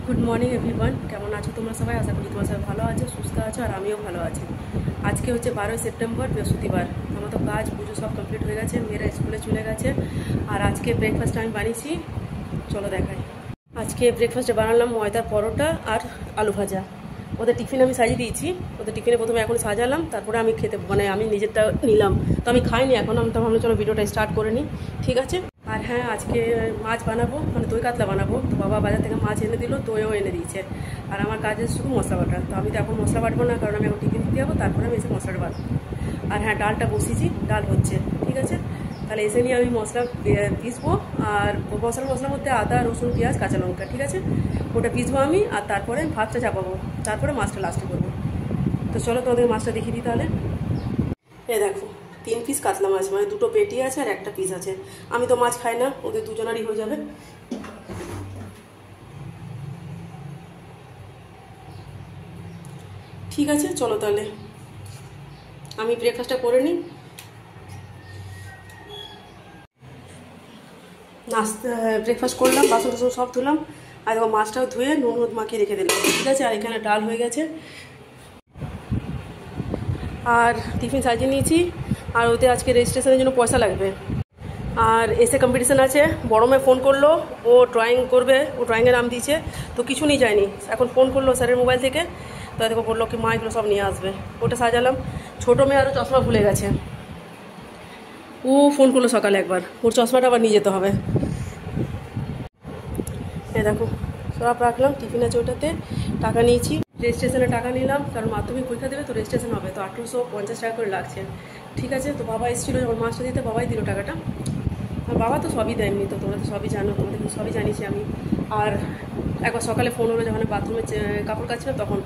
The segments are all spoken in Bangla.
গুড মর্নিং এভরিওয়ান, কেমন আছো তোমরা সবাই? আশা করি তোমরা সবাই ভালো আছো, সুস্থ আছো, আর আমিও ভালো আছি। আজকে হচ্ছে 12 সেপ্টেম্বর, বৃহস্পতিবার। আমার তো কাজ পুজো সব কমপ্লিট হয়ে গেছে, মেয়েরা স্কুলে চলে গেছে। আর আজকে ব্রেকফাস্ট আমি বানিয়েছি, চলো দেখাই। আজকে ব্রেকফাস্টে বানালাম ময়দার পরোটা আর আলু ভাজা। ওদের টিফিন আমি সাজিয়ে দিয়েছি। ওদের টিফিনে প্রথমে এখন সাজালাম, তারপরে আমি খেতে আমি নিজেরটা নিলাম। তো আমি খাইনি এখন, আমি তো ভাবলাম চলো ভিডিওটা স্টার্ট করে নিই, ঠিক আছে। আর হ্যাঁ, আজকে মাছ বানাবো, মানে দই কাতলা বানাবো। তো বাবা বাজার থেকে মাছ এনে দিল, দইও এনে দিয়েছে। আর আমার কাজ শুধু মশলা বাটা। তো আমি তো এখন মশলা বাটবো না, কারণ আমি এখন টিফিন দিতে যাবো, তারপরে আমি এসে মশলাটা বাটবো। আর হ্যাঁ, ডালটা বসিয়েছি, ডাল হচ্ছে, ঠিক আছে। তাহলে এসে নিয়ে আমি মশলা পিসবো। আর মশলার মধ্যে আদা, রসুন, পেঁয়াজ, কাঁচা লঙ্কা, ঠিক আছে, ওটা পিসবো আমি। আর তারপরে ভাতটা চাপাবো, তারপরে মাছটা লাস্টে করবো। তো চলো তোমাদের মাছটা দেখিয়ে দিই তাহলে। দেখো, 3 পিস কাতলা মাছ, মানে 2টো পেটি আছে আর একটা পিস আছে। আমি তো মাছ খাই না, ওদের দুজনারই হয়ে যাবে। ঠিক আছে, চলো তাহলে আমি ব্রেকফাস্টটা করে নিই। ব্রেকফাস্ট করলাম, বাসন টাসন সব ধুলাম। আর দেখো মাছটাও ধুয়ে নুন হলুদ মাখিয়ে রেখে দিলাম, ঠিক আছে। আর এখানে ডাল হয়ে গেছে, আর টিফিন সাজিয়ে নিয়েছি। আর ওতে আজকে রেজিস্ট্রেশনের জন্য পয়সা লাগবে। আর এসে কম্পিটিশান আছে। বড় মেয়ে ফোন করলো, ও ড্রয়িং করবে, ও ড্রয়িংয়ের নাম দিয়েছে। তো কিছু নিয়ে যায়নি, এখন ফোন করলো স্যারের মোবাইল থেকে। তো দেখো বললো কি মা এগুলো সব নিয়ে আসবে, ওটা সাজালাম। ছোটো মেয়ে আরও চশমা ভুলে গেছে, ও ফোন করলো সকালে একবার, ওর চশমাটা আবার নিয়ে যেতে হবে। দেখো সব রাখলাম, টিফিন আছে ওটাতে। টাকা নিয়েছি, রেজিস্ট্রেশনে টাকা নিলাম, কারণ মাধ্যমিক পরীক্ষা দেবে তো রেজিস্ট্রেশন হবে। তো 1850 টাকা করে লাগছে, ঠিক আছে। তো বাবা এসেছিলো যখন মাছটা দিতে, বাবাই দিল টাকাটা। আর বাবা তো সবই দেয়নি, তো তোমরা তো সবই জানো, তোমাদের সবই জানিছি আমি। আর একবার সকালে ফোন হলো, যখন বাথরুমে কাপড় কাচ্ছিল, তখন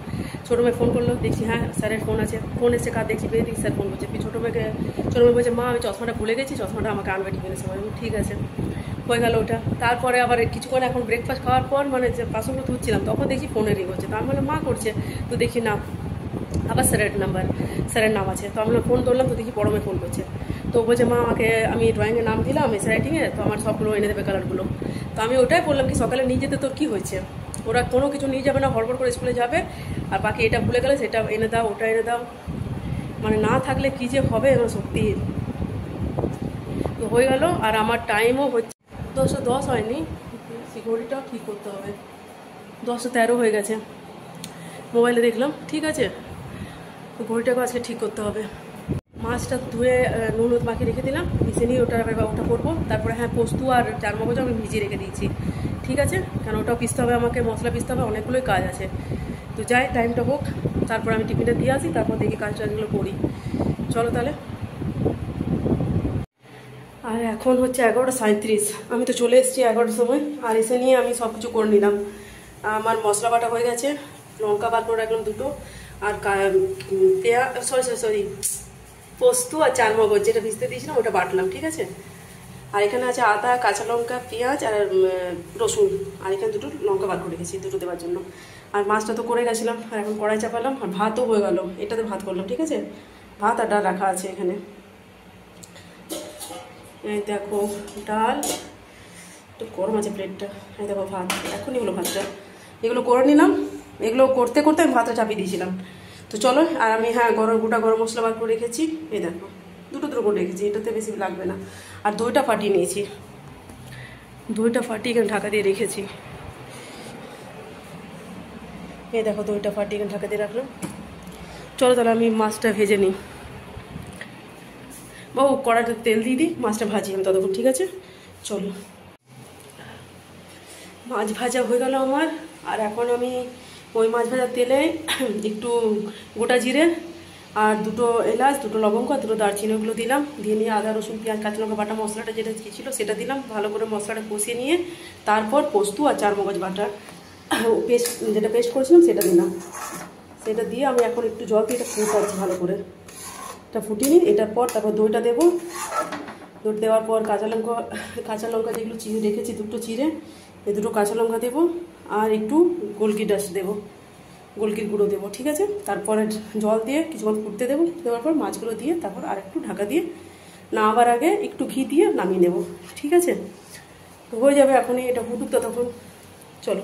ছোটো মেয়ে ফোন করলো, দেখছি হ্যাঁ স্যারের ফোন আছে। ফোন এসে কার দেখছি, বেরিয়ে স্যার ফোন করছে। ছোটো মেয়ে বলছে মা আমি চশমাটা ভুলে গেছি, চশমাটা আমাকে আনবে টিফিনের সময়। ঠিক আছে, হয়ে গেল ওটা। তারপরে আবার কিছুক্ষণ এখন ব্রেকফাস্ট খাওয়ার পর, মানে যে বাসনগুলো ধুচ্ছিলাম, তখন দেখছি ফোনে রিং হচ্ছে। তো আমি বললাম মা করছে, তো দেখি না, আবার স্যারের নাম আছে। তো আমি ফোন ধরলাম, তো দেখি বড় মেয়ে ফোন করছে। তো বলছে মা আমাকে, আমি ড্রয়িংয়ের নাম দিলাম এসে রাইটিংয়ে, তো আমার সবগুলো এনে দেবে কালারগুলো। তো আমি ওটাই বললাম কি সকালে নিয়ে যেতে তোর কী হয়েছে, ওরা কোনো কিছু নিয়ে যাবে না, হড়বড় করে স্কুলে যাবে। আর বাকি এটা ভুলে গেলে সেটা এনে দাও, ওটা এনে দাও, মানে না থাকলে কী যে হবে আমার সত্যি। তো হয়ে গেল, আর আমার টাইমও হচ্ছে 10:10 হয়নি, ঘড়িটাও ঠিক করতে হবে। 10:13 হয়ে গেছে, মোবাইলে দেখলাম, ঠিক আছে। তো ঘড়িটাকে আজকে ঠিক করতে হবে। মাছটা ধুয়ে নুন হলুদ মাখিয়ে রেখে দিলাম, মিশিয়ে নিয়ে ওটা করবো। তারপরে হ্যাঁ, পোস্ত আর চারমগজ আমি ভিজিয়ে রেখে দিয়েছি, ঠিক আছে। কারণ ওটাও পিসতে হবে আমাকে, মশলা পিসতে হবে, অনেকগুলোই কাজ আছে। তো যাই, টাইমটা হোক, তারপর আমি টিফিনটা দিয়ে আসি, তারপর দেখি কাজগুলো করি। চলো তাহলে। আর এখন হচ্ছে 11:37, আমি তো চলে এসেছি 11টার সময়। আর এসে নিয়ে আমি সব কিছু করে নিলাম। আমার মশলা বাটা হয়ে গেছে, লঙ্কা বার করে রাখলাম 2টো, আর সরি পোস্ত আর চারমগজ যেটা ভিজতে দিয়েছিলাম ওটা বাটলাম, ঠিক আছে। আর এখানে আছে আদা, কাঁচা লঙ্কা, পেঁয়াজ আর রসুন। আর এখানে 2টো লঙ্কা বার করে রেখেছি 2টো দেওয়ার জন্য। আর মাছটা তো করে গেছিলাম, আর এখন কড়াই চাপালাম। আর ভাতও হয়ে গেল, এটাতে ভাত করলাম, ঠিক আছে। ভাত আর ডাল রাখা আছে এখানে। এই দেখো ডাল, একটু গরম আছে প্লেটটা। এই দেখো ভাত, এখন এগুলো ভাতটা এগুলো করে নিলাম। এগুলো করতে করতে আমি ভাতটা চাপিয়ে দিয়েছিলাম। তো চলো, আর আমি হ্যাঁ গোটা গরম মশলা বার করে রেখেছি। এই দেখো 2টো করে রেখেছি, এটাতে বেশি লাগবে না। আর দইটা ফাটিয়ে নিয়েছি, দইটা ফাটিয়ে এখানে ঢাকা দিয়ে রেখেছি। এই দেখো দইটা ফাটিয়ে এখানে ঢাকা দিয়ে রাখলাম। চলো তাহলে আমি মাছটা ভেজে নিই। বাবু কড়াইতে তেল দিয়ে দিই, মাছটা ভাজি আমি ততক্ষণ, ঠিক আছে। চলো, মাছ ভাজা হয়ে গেল আমার। আর এখন আমি ওই মাছ ভাজার তেলে একটু গোটা জিরে আর 2টো এলাচ, 2টো লবঙ্গ আর 2টো দারচিনি, ওগুলো দিলাম। দিয়ে নিয়ে আদা রসুন পেঁয়াজ কাঁচা লঙ্কা বাটা মশলাটা যেটা ছিল সেটা দিলাম। ভালো করে মশলাটা কষিয়ে নিয়ে তারপর পোস্ত আর চারমগজ বাটা যেটা পেস্ট করেছিলাম সেটা দিলাম। সেটা দিয়ে আমি এখন একটু জল দিয়ে এটা ফুটাচ্ছি ভালো করে। এটা ফুটিয়ে নিই, এটার পর তারপর দইটা দেবো। দই দেওয়ার পর কাঁচা লঙ্কা যেগুলো চিড়ে রেখেছি 2টো চিড়ে, এই 2টো কাঁচা লঙ্কা দেবো। আর একটু গোলকি ডাস্ট দেবো, গোলকির গুঁড়ো দেবো, ঠিক আছে। তারপরে জল দিয়ে কিছুক্ষণ ফুটতে দেবো। দেওয়ার পর মাছগুলো দিয়ে তারপর আর একটু ঢাকা দিয়ে নামাবার আগে একটু ঘি দিয়ে নামিয়ে নেব, ঠিক আছে। তো হয়ে যাবে এখনই, এটা ফুটুক তখন। চলো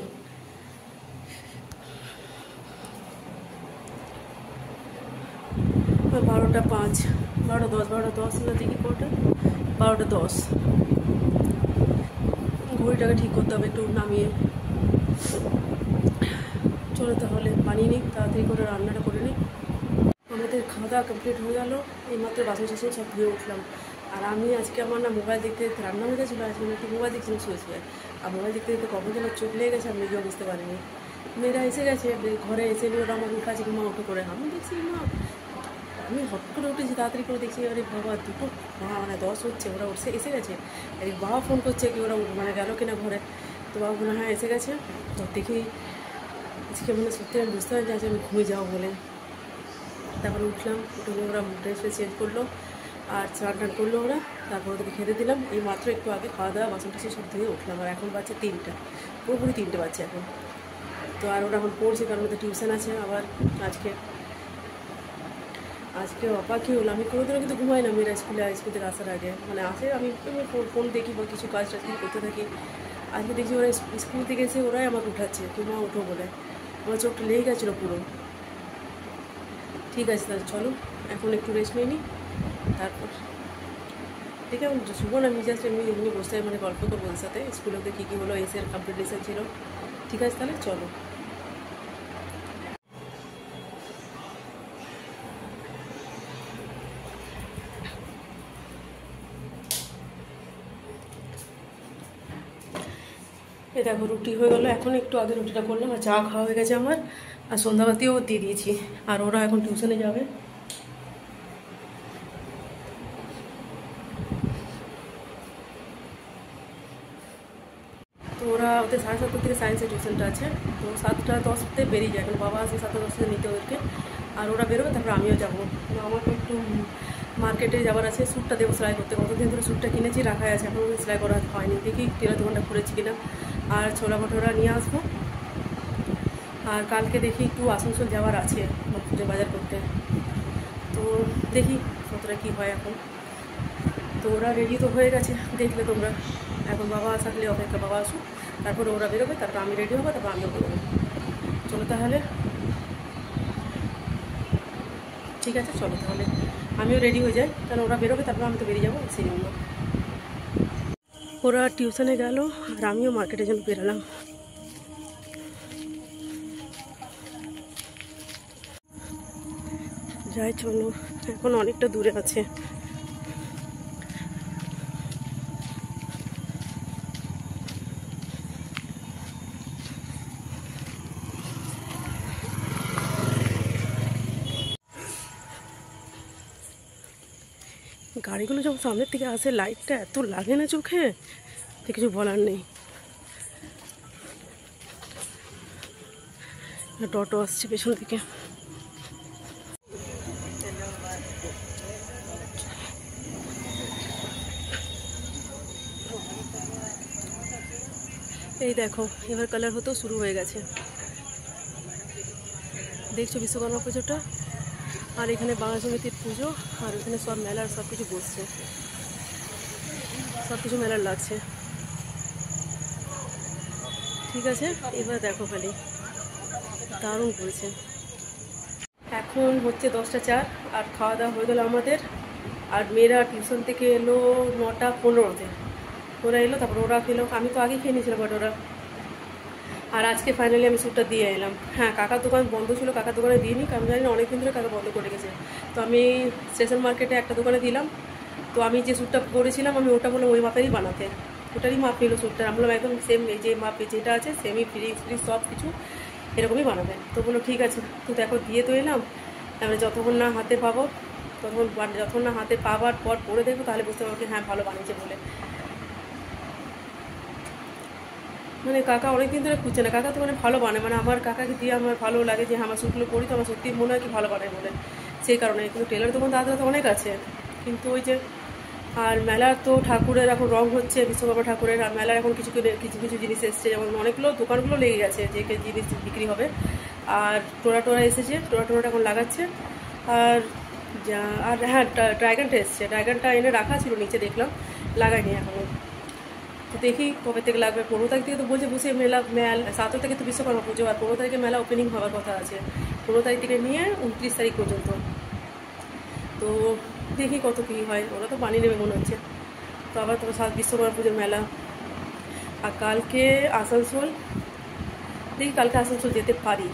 12:05, 12:10, 12:10 না দেখি কোটা 12:10। ঘড়িটাকে ঠিক করতে হবে একটু নামিয়ে। চলো তাহলে বানিয়ে নিই, তাড়াতাড়ি করে রান্নাটা করে নিই। আমাদের খাওয়া দাওয়া কমপ্লিট হয়ে গেল, এইমাত্র বাসন টাসন সব ধুয়ে উঠলাম। আর আমি আজকে আমার না মোবাইল দেখতে দেখতে রান্না হয়ে গেছিলো, আজকে একটু মোবাইল দেখছিলাম শুয়ে শুয়ে। আর মোবাইল দেখতে দেখতে কখন যেন চোখ লেগে গেছে, আমি নিজেও বুঝতে পারিনি। মেয়েরা এসে গেছে, ঘরে এসে নিয়ে ওরা আমার উঠাছে, মা উঠো করে। আমি দেখছি মা, আমি হট করে উঠেছি, তাড়াতাড়ি করে দেখছি আরে বাবা 2:10 হচ্ছে, ওরা এসে গেছে। আর বাবা ফোন করছে কি ওরা গেল কিনা ঘরে। তো বাবা মনে হয় এসে গেছে। তো দেখি আজকে সত্যি আমি বুঝতে পারি যে আমি ঘুমিয়ে যাবো বলে। তারপরে উঠলাম, উঠে ওরা ড্রেস চেঞ্জ করলো আর চান টান করলো ওরা। তারপর ওদেরকে খেতে দিলাম। এই মাত্র একটু আগে খাওয়া দাওয়া বাসন টাসন সব ধুয়ে উঠলাম। আর এখন বাজছে 3টা, পুরোপুরি 3টে বাজছে এখন। তো আর ওরা এখন পড়ছে, কারণ ওদের টিউশন আছে আবার আজকে অবাক কী হলো, আমি কোনোদিনও কিন্তু ঘুমাই না মেয়েরা স্কুল থেকে আসার আগে। আসে আমি ফোন দেখি বা কিছু কাজ টাজ করতে থাকি। আজকে দেখছি ওরা স্কুল থেকে এসে ওরাই আমাকে উঠাচ্ছে, মা উঠো বলে। আমার চোখটা লেগে গেছিলো পুরো। ঠিক আছে তাহলে চলো এখন একটু রেস্ট নিয়ে নিই। তারপর দেখে আমি শুভ না, আমি জাস্ট এমনি বসতে গল্প করবো ওদের সাথে। স্কুলে ওদের কী কী হলো, এসের কম্পিটিশন ছিল। ঠিক আছে তাহলে চলো। এই দেখো রুটি হয়ে গেলো, এখন একটু আগে রুটিটা করলাম। আর চা খাওয়া হয়ে গেছে আমার, আর সন্ধ্যাবাতিও দিয়ে দিয়েছি। আর ওরা এখন টিউশনে যাবে। তো ওরা ওদের 7:30 থেকে সায়েন্সের টিউশনটা আছে। তো 7:10 বেরিয়ে যায়, এখন বাবা আসে 7:10 নিতে ওদেরকে। আর ওরা বেরোবে, তারপর আমিও যাবো। আমাকে একটু মার্কেটে যাওয়ার আছে, স্যুটটা দেবো সেলাই করতে। কতদিন ধরে স্যুটটা কিনেছি, রাখা আছে, এখন সেলাই করা হয়নি। দেখি টেলার দোকানটা খুলেছি কিনা। আর ছোলা ভটোরা নিয়ে আসবো। আর কালকে দেখি একটু আসানসোল যাওয়ার আছে পুজো বাজার করতে। তো দেখি কতটা কী হয় এখন। তো ওরা রেডি তো হয়ে গেছে, দেখলে তোমরা। এখন বাবা থাকলে অপেক্ষা, বাবা আসুক, তারপরে ওরা বেরোবে, তারপর আমি রেডি হবো, তারপর আমিও বেরোবো। চলো তাহলে, ঠিক আছে চলো তাহলে আমিও রেডি হয়ে যাই, কারণ ওরা বেরোবে, তারপর আমি তো বেরিয়ে যাবো সেই জন্য। ওরা টিউশনে গেল আর আমিও মার্কেটের জন্য বেরোলাম। যাই চলো, এখন অনেকটা দূরে আছে। গাড়িগুলো যখন সামনের থেকে আসে, লাইটটা এত লাগে না চোখে, তো কিছু বলার নেই। টোটো আসছে পেছন থেকে। এই দেখো এবার কালার হতেও শুরু হয়ে গেছে, দেখছো বিশ্বকর্মা পুজোটা। আর এখানে বাংলা সমিতির পুজো, আর এখানে সব মেলার সব কিছু বসছে, সব কিছু মেলার লাগছে। ঠিক আছে এবার দেখো খালি দারুণ করেছে। এখন হচ্ছে 10টা 4, আর খাওয়া দাওয়া হয়ে গেলো আমাদের। আর মেয়েরা টিউশন থেকে এলো 9:15-তে। ওরা এলো, তারপর ওরা খেলো, আমি তো আগে খেয়ে নিয়েছিলাম বাট ওরা। আর আজকে ফাইনালি আমি স্যুটটা দিয়ে এলাম। হ্যাঁ, কাকার দোকান বন্ধ ছিল, কাকার দোকানে দিইনি, কারণ জানি না অনেকদিন ধরে কাকা বন্ধ করে গেছে। তো আমি স্টেশন মার্কেটে একটা দোকানে দিলাম। তো আমি যে স্যুটটা করেছিলাম, আমি ওটা বললাম ওই মাপেরই বানাতে। ওটারই মাপ নিল স্যুটটা। আমি বললাম একদম সেম, এই যে মাপে যেটা আছে সেমই, ফ্রিজ সব কিছু এরকমই বানাবে। তো বললো ঠিক আছে। তো দেখো দিয়ে তো এলাম, তারপরে যতক্ষণ না হাতে পাবো যতক্ষণ না হাতে পাবার পর পরে দেখবো, তাহলে বুঝতে পারবো হ্যাঁ ভালো বানিয়েছে বলে। কাকা অনেকদিন ধরে খুঁজছে না, কাকা তো ভালো বানায়, আমার কাকাকে দিয়ে আমার ভালো লাগে যে আমার স্যুটগুলো পরি, তো আমার সত্যি মনে হয় কি ভালো বানায় বলে, সেই কারণে। কিন্তু টেলার দোকান দাদা তো অনেক আছে, কিন্তু ওই যে আর মেলার তো ঠাকুরের এখন রং হচ্ছে, বিশ্বকর্মা ঠাকুরের। আর মেলার এখন কিছু কিছু জিনিস এসছে, যেমন অনেকগুলো দোকানগুলো লেগে গেছে যে জিনিস বিক্রি হবে। আর টোরা এসেছে, টোরাটা এখন লাগাচ্ছে। আর হ্যাঁ, ড্রাগনটা এসছে, ড্রাগনটা এনে রাখা ছিল নিচে, দেখলাম লাগাইনি এখনও। তো দেখি কবে থেকে লাগবে। 15 তারিখ থেকে তো বলছে বসে মেলা 7 থেকে তো বিশ্বকর্মা পুজো, আর 15 তারিখে মেলা ওপেনিং হওয়ার কথা আছে। 15 তারিখ থেকে নিয়ে 29 তারিখ পর্যন্ত। তো দেখি কত কী হয়, ওরা তো বানিয়ে নেবে মনে হচ্ছে। তো আবার তোমার বিশ্বকর্মা পুজোর মেলা। আর কালকে আসানসোল, দেখি কালকে আসানসোল যেতে পারি।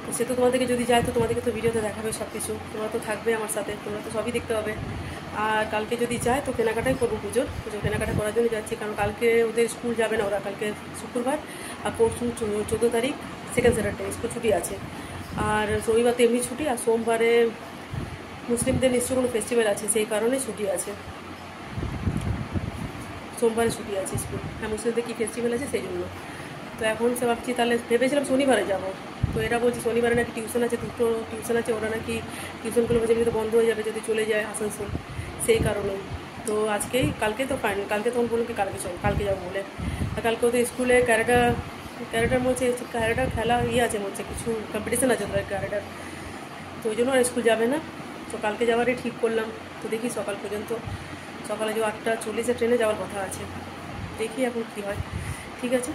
তো সে তো তোমাদেরকে যদি যায় তো তোমাদেরকে তো ভিডিওতে দেখাবে সব কিছু, তোমরা তো থাকবে আমার সাথে, তোমরা তো সবই দেখতে পাবে। আর কালকে যদি যায় তো কেনাকাটাই করবো, পুজোর কেনাকাটা করার জন্য যাচ্ছি, কারণ কালকে ওদের স্কুল যাবে না ওরা, কালকে শুক্রবার আর পরশু 14 তারিখ সেকেন্ড স্যাটারডে স্কুল ছুটি আছে। আর রবিবার তো এমনি ছুটি, আর সোমবারে মুসলিমদের নিশ্চয় কোনো ফেস্টিভ্যাল আছে, সেই কারণে ছুটি আছে, সোমবারে ছুটি আছে স্কুল। হ্যাঁ, মুসলিমদের কী ফেস্টিভ্যাল আছে সেই জন্য। তো এখন সে ভাবছি, তাহলে ভেবেছিলাম শনিবারে যাব, তো এরা বলছে শনিবারে নাকি টিউশন আছে, দুটো টিউশন আছে, ওরা নাকি টিউশনগুলো বলছে এমনিতে বন্ধ হয়ে যাবে যদি চলে যায় আসানসোল, সেই কারণে। তো কালকে তো ফাইনাল, কালকে তখন বলুন কি কালকে যাবো বলে। আর কালকে ওদের স্কুলে ক্যারেটার বলছে, ক্যারেটার খেলা আছে বলছে, কিছু কম্পিটিশান আছে ওদের ক্যারেটার, তো ওই জন্য আর স্কুল যাবে না। তো কালকে যাওয়ারই ঠিক করলাম। তো দেখি সকাল পর্যন্ত, সকালে যে 8:40 ট্রেনে যাওয়ার কথা আছে, দেখি এখন কী হয়। ঠিক আছে,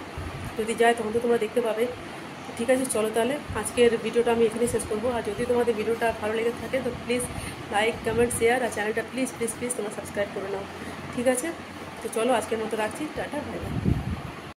যদি যায় তখন তো তোমরা দেখতে পাবে। ঠিক আছে, চলো তাহলে আজকের ভিডিওটা আমি এখানেই শেষ করবো। আর যদি তোমাদের ভিডিওটা ভালো লেগে থাকে তো প্লিজ লাইক, কমেন্ট, শেয়ার, আর চ্যানেলটা প্লিজ তোমরা সাবস্ক্রাইব করে নাও। ঠিক আছে, তো চলো আজকের মতো রাখছি, টাটা, বাই বাই।